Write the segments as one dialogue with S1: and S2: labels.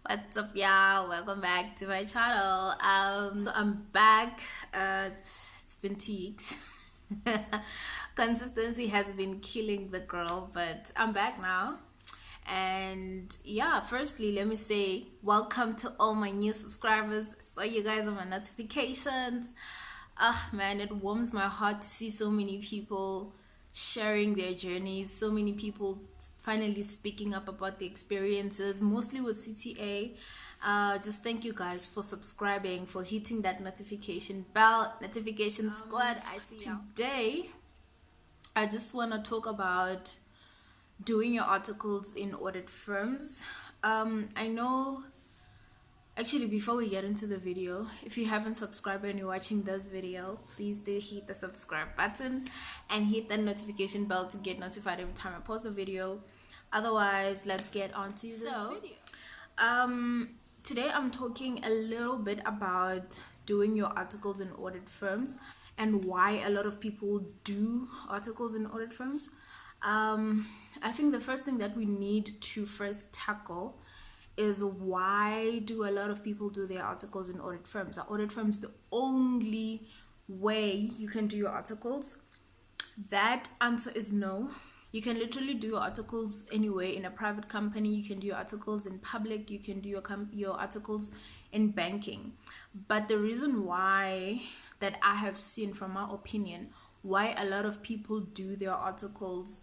S1: What's up, y'all? Welcome back to my channel. So I'm back. It's been 2 weeks. Consistency has been killing the girl, but I'm back now. And yeah, firstly, let me say welcome to all my new subscribers. Saw you guys on my notifications. Ah, man, it warms my heart to see so many people sharing their journeys, so many people finally speaking up about the experiences, mostly with CTA. Just thank you guys for subscribing, for hitting that notification bell, notification squad. I see you. Today, I just want to talk about doing your articles in audit firms. I know. Actually, before we get into the video, if you haven't subscribed and you're watching this video, please do hit the subscribe button and hit the notification bell to get notified every time I post a video. Otherwise, let's get on to this video. Today I'm talking a little bit about doing your articles in audit firms and why a lot of people do articles in audit firms. I think the first thing that we need to first tackle is why do a lot of people do their articles in audit firms? Are audit firms the only way you can do your articles? That answer is no. You can literally do your articles anywhere. In a private company, you can do your articles in public, you can do your articles in banking. But the reason why that I have seen, from my opinion, why a lot of people do their articles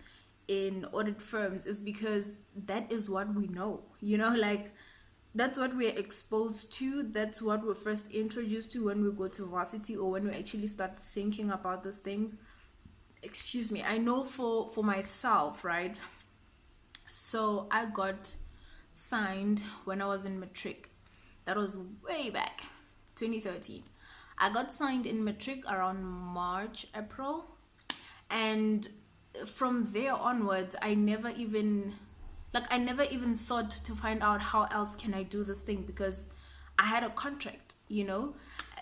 S1: in audit firms is because that is what we know, like that's what we're exposed to, that's what we're first introduced to when we go to varsity or when we actually start thinking about these things. Excuse me, I know for myself, right? So I got signed when I was in matric. That was way back 2013. I got signed in matric around March, April, and from there onwards I never even thought to find out how else can I do this thing, because I had a contract.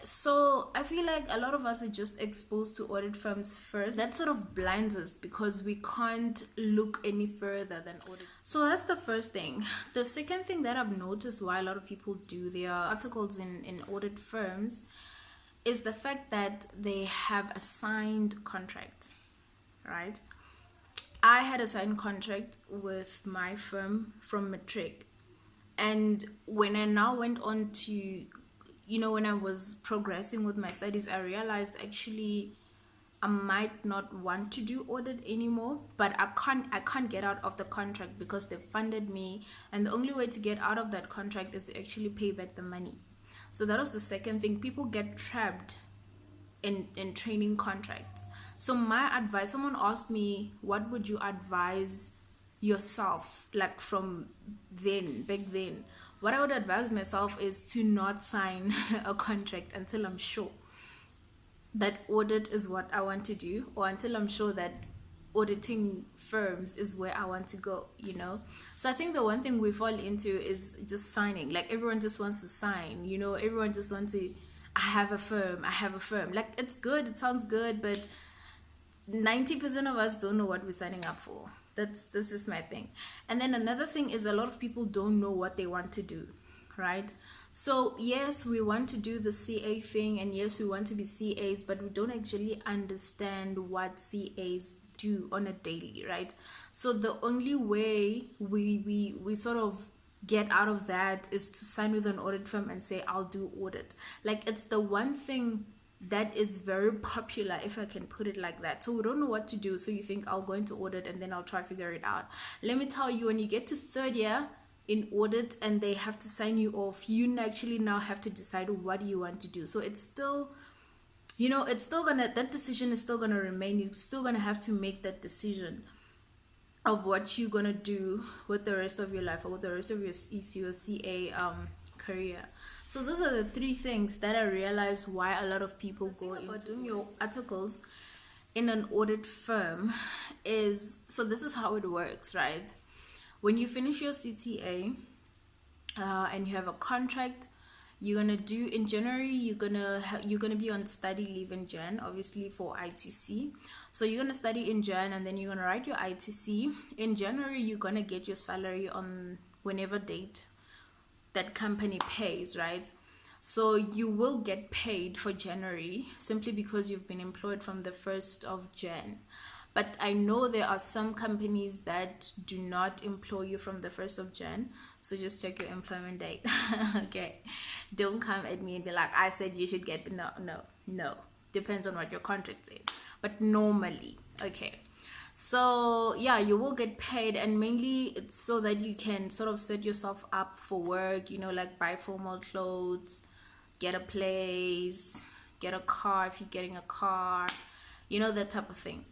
S1: So I feel like a lot of us are just exposed to audit firms first. That sort of blinds us because we can't look any further than audit. So that's the first thing. The second thing that I've noticed why a lot of people do their articles in audit firms is the fact that they have a signed contract, right? I had a signed contract with my firm from matric, and when I now went on to, when I was progressing with my studies, I realized actually I might not want to do audit anymore, but I can't get out of the contract because they funded me, and the only way to get out of that contract is to actually pay back the money. So that was the second thing. People get trapped in training contracts. So my advice, someone asked me, what would you advise yourself, like from back then? What I would advise myself is to not sign a contract until I'm sure that audit is what I want to do, or until I'm sure that auditing firms is where I want to go, So I think the one thing we fall into is just signing. Like everyone just wants to sign, everyone just wants to, I have a firm. Like it's good, it sounds good, but 90% of us don't know what we're signing up for. This is my thing. And then another thing is a lot of people don't know what they want to do, right? So yes, we want to do the CA thing, and yes, we want to be CAs, but we don't actually understand what CAs do on a daily, right? So the only way we sort of get out of that is to sign with an audit firm and say, I'll do audit. Like it's the one thing that is very popular, if I can put it like that. So we don't know what to do, so you think I'll go into audit and then I'll try to figure it out. Let me tell you, when you get to third year in audit and they have to sign you off, you actually now have to decide what you want to do. So it's still, that decision is still gonna remain. You're still gonna have to make that decision of what you're gonna do with the rest of your life, or with the rest of your CA career. So those are the three things that I realized why a lot of people go into doing your articles in an audit firm is, so this is how it works, right? When you finish your CTA and you have a contract, you're gonna do in January, you're gonna be on study leave in Jan, obviously for ITC. So you're gonna study in Jan, and then you're gonna write your ITC in January. You're gonna get your salary on whenever date that company pays, right? So you will get paid for January simply because you've been employed from the 1st of Jan. But I know there are some companies that do not employ you from the 1st of Jan. So just check your employment date. Okay. Don't come at me and be like, I said you should get, no. Depends on what your contract says. But normally, okay. So yeah, you will get paid, and mainly it's so that you can sort of set yourself up for work, like buy formal clothes, get a place, get a car if you're getting a car, that type of thing.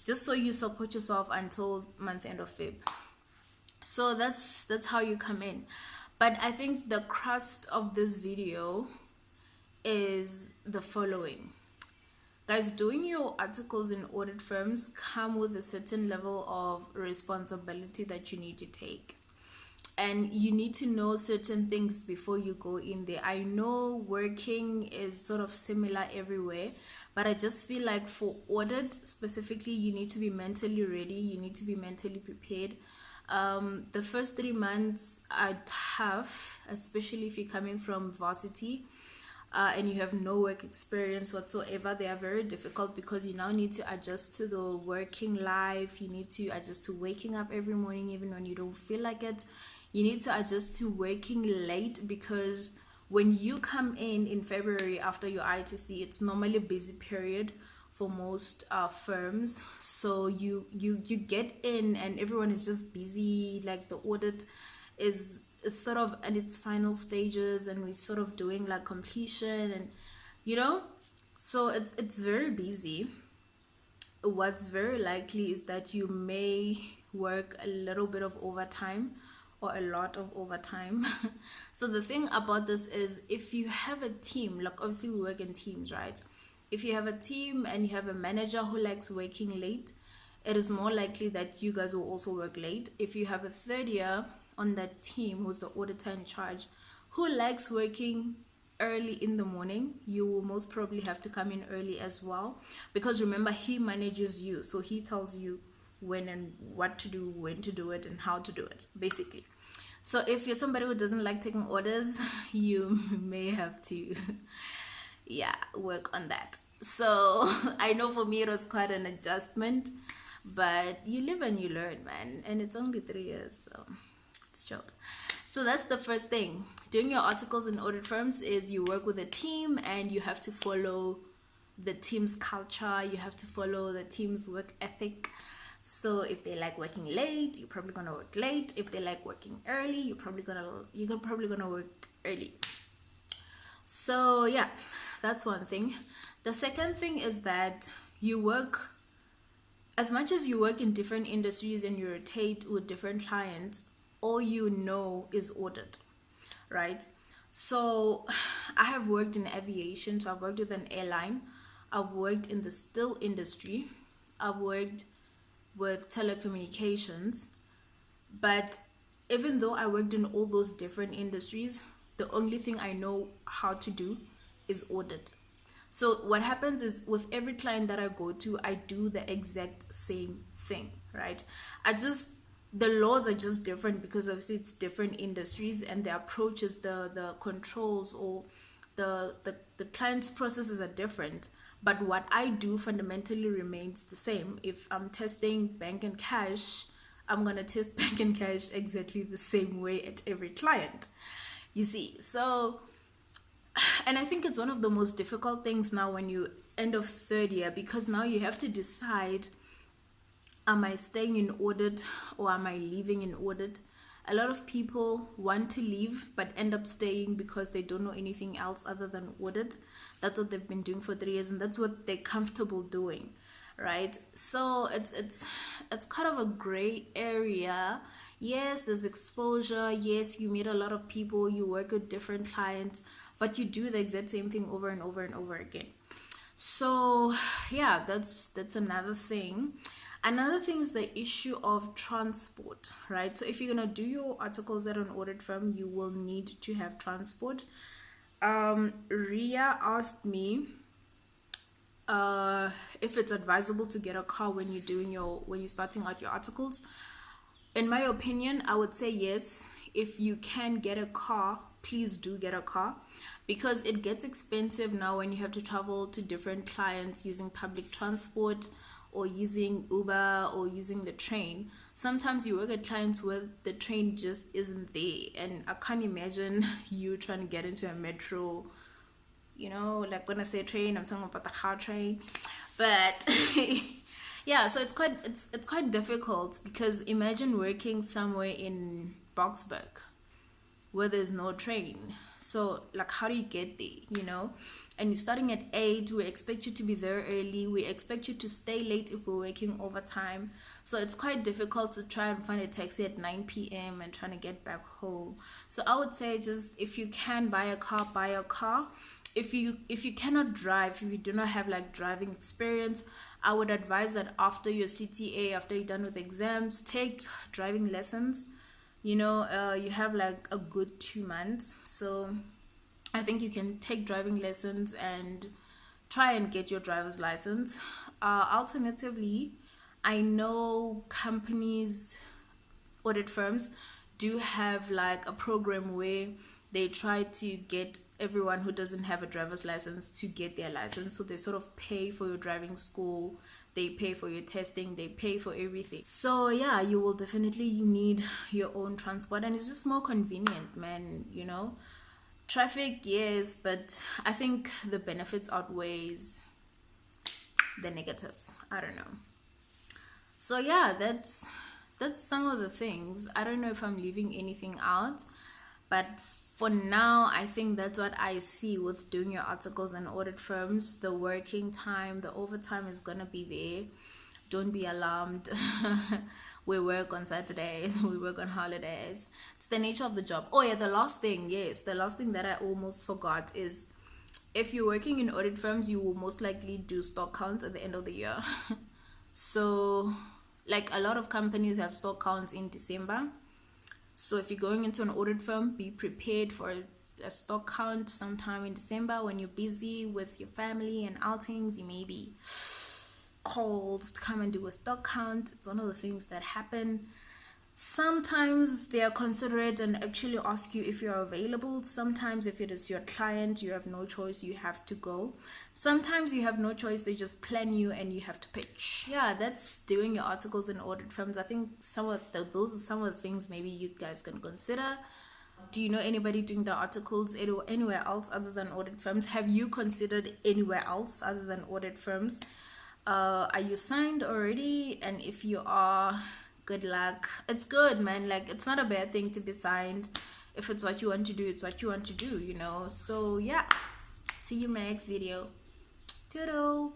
S1: Just so you support yourself until month end of Feb. So that's how you come in. But I think the crust of this video is the following. Guys, doing your articles in audit firms come with a certain level of responsibility that you need to take. And you need to know certain things before you go in there. I know working is sort of similar everywhere, but I just feel like for audit specifically, you need to be mentally ready. You need to be mentally prepared. The first 3 months are tough, especially if you're coming from varsity. And you have no work experience whatsoever. They are very difficult because you now need to adjust to the working life. You need to adjust to waking up every morning even when you don't feel like it. You need to adjust to working late, because when you come in February after your ITC, it's normally a busy period for most firms. So you get in and everyone is just busy. Like the audit is sort of at its final stages, and we're sort of doing like completion, and so it's very busy. What's very likely is that you may work a little bit of overtime or a lot of overtime. So the thing about this is, if you have a team, like obviously we work in teams, right? If you have a team and you have a manager who likes working late, it is more likely that you guys will also work late. If you have a third year on that team who's the auditor in charge who likes working early in the morning, you will most probably have to come in early as well, because remember, he manages you, so he tells you when and what to do, when to do it, and how to do it, basically. So if you're somebody who doesn't like taking orders, you may have to work on that. So I know for me it was quite an adjustment, but you live and you learn, man, and it's only 3 years, so it's chilled. So that's the first thing. Doing your articles in audit firms is you work with a team, and you have to follow the team's culture. You have to follow the team's work ethic. So if they like working late, you're probably gonna work late. If they like working early, you're probably gonna work early. So yeah, that's one thing. The second thing is that you work, as much as you work in different industries and you rotate with different clients, all you know is audit, right? So I have worked in aviation, so I've worked with an airline. I've worked in the steel industry. I've worked with telecommunications. But even though I worked in all those different industries, the only thing I know how to do is audit. So what happens is, with every client that I go to, I do the exact same thing, right? The laws are just different, because obviously it's different industries, and the approaches, the controls, or the client's processes are different. But what I do fundamentally remains the same. If I'm testing bank and cash, I'm gonna test bank and cash exactly the same way at every client, you see. So, and I think it's one of the most difficult things now when you end of third year, because now you have to decide, am I staying in audit or am I leaving in audit? A lot of people want to leave but end up staying because they don't know anything else other than audit. That's what they've been doing for 3 years, and that's what they're comfortable doing, right? So it's kind of a gray area. Yes, there's exposure. Yes, you meet a lot of people, you work with different clients, but you do the exact same thing over and over and over again. So yeah, that's another thing. Another thing is the issue of transport, right? So if you're gonna do your articles at an audit firm, you will need to have transport. Ria asked me if it's advisable to get a car when you're starting out your articles. In my opinion, I would say yes. if you can get a car, please do get a car, because it gets expensive now when you have to travel to different clients using public transport or using Uber or using the train. Sometimes you work at clients where the train just isn't there, and I can't imagine you trying to get into a metro. Like when I say train, I'm talking about the car train. But yeah, so it's quite difficult, because imagine working somewhere in Boxburg where there's no train. So like, how do you get there? And you're starting at 8, we expect you to be there early, we expect you to stay late if we're working overtime. So it's quite difficult to try and find a taxi at 9 p.m. and trying to get back home. So I would say, just if you can buy a car, buy a car. If you cannot drive, if you do not have like driving experience, I would advise that after your CTA, after you're done with exams, take driving lessons. You have like a good 2 months, so I think you can take driving lessons and try and get your driver's license. Alternatively, I know companies, audit firms, do have like a program where they try to get everyone who doesn't have a driver's license to get their license. So they sort of pay for your driving school, they pay for your testing, they pay for everything. So yeah, you need your own transport, and it's just more convenient, man. Traffic, yes, but I think the benefits outweighs the negatives. I don't know. So yeah, that's some of the things. I don't know if I'm leaving anything out, but for now, I think that's what I see with doing your articles and audit firms. The working time, the overtime is gonna be there. Don't be alarmed. We work on Saturdays, we work on holidays. It's the nature of the job. Oh yeah, the last thing that I almost forgot is, if you're working in audit firms, you will most likely do stock counts at the end of the year. So like, a lot of companies have stock counts in December. So if you're going into an audit firm, be prepared for a stock count sometime in December. When you're busy with your family and outings, you may be called to come and do a stock count. It's one of the things that happen. Sometimes they are considerate and actually ask you if you're available. Sometimes if it is your client, you have no choice, you have to go. Sometimes you have no choice, they just plan you and you have to pitch. Yeah, that's doing your articles in audit firms. I think those are some of the things maybe you guys can consider. Do you know anybody doing the articles anywhere else other than audit firms? Have you considered anywhere else other than audit firms? Are you signed already? And if you are, good luck. It's good, man. Like, it's not a bad thing to be signed. If it's what you want to do, it's what you want to do, So yeah, see you in my next video. Toodles.